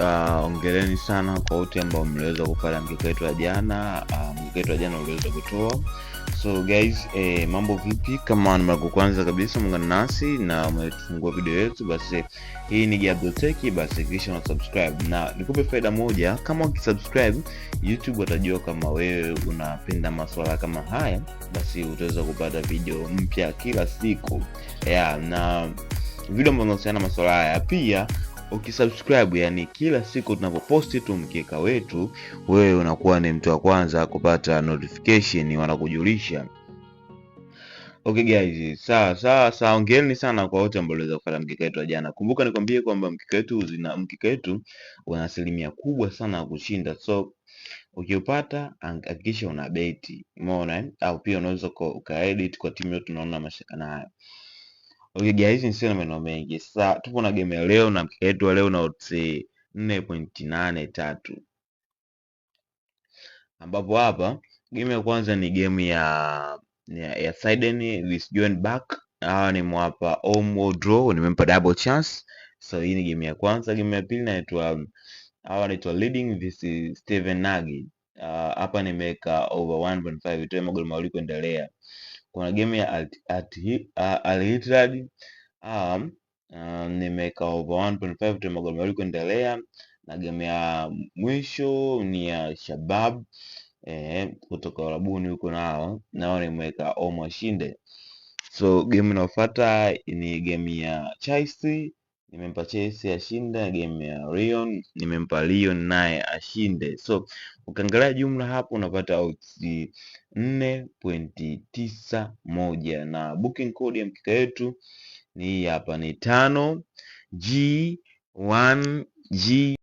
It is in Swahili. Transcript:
Ongeleni sana kwa wote ambao mliweza kupata mkeka wetu wa jana. Mkeka wetu wa jana uliweza kutoa. So guys, mambo vipi? Kama ni mara ya kwanza kabisa muungana nasi na umefungua video yetu, basi hii ni Gabdo Tech, basi kisha una subscribe. Na nikupe faida moja, kama ukisubscribe YouTube watajua kama wewe unapenda masuala kama haya, basi utaweza kupata video mpya kila siku. Na video ambazo zinahusiana na masuala haya. Pia ukisubscribe, yani kila siku tunapoposti tu mkeka wetu, wewe unakuwa ni mtu wa kwanza kupata notification, wanakujulisha. Okay guys, sawa, ongeeni sana kwa wote ambao waliweza kupata mkeka wetu jana. Kumbuka nikwambie kwamba mkeka wetu una asilimia kubwa sana ya kushinda. So ukiupata hakikisha una beti, umeona au pia unaweza ukaedit kwa timu yote tunaona mashaka haya. Okay guys, nisio maneno mengi. Sasa tupo na game ya leo na mkeka wetu leo na odds 4.83, ambapo hapa game ya kwanza ni game ya Siden with Joan Back. Hawa ni mwapa home or draw, nimempa double chance. So hii ni game ya kwanza. Game ya pili inaitwa Leading with Steven Nagy. Hapa nimeweka over 1.5 itoe magoli mawili kuendelea. Kuna game ya Al Ittihad, nimeweka over 1.5 itoe magoli mawili kuendelea, na game ya mwisho ni ya Shabab kutoka Arabuni huko, nao nimeweka home ashinde. So game inayofuata ni game ya Chelsea, nimempa Chelsea ashinde. Game ya Lyon, nimempa Lyon naye ashinde. So ukiangalia jumla hapo unapata odds 4.91 na booking code ya mkeka wetu ni hapa, ni 5G1G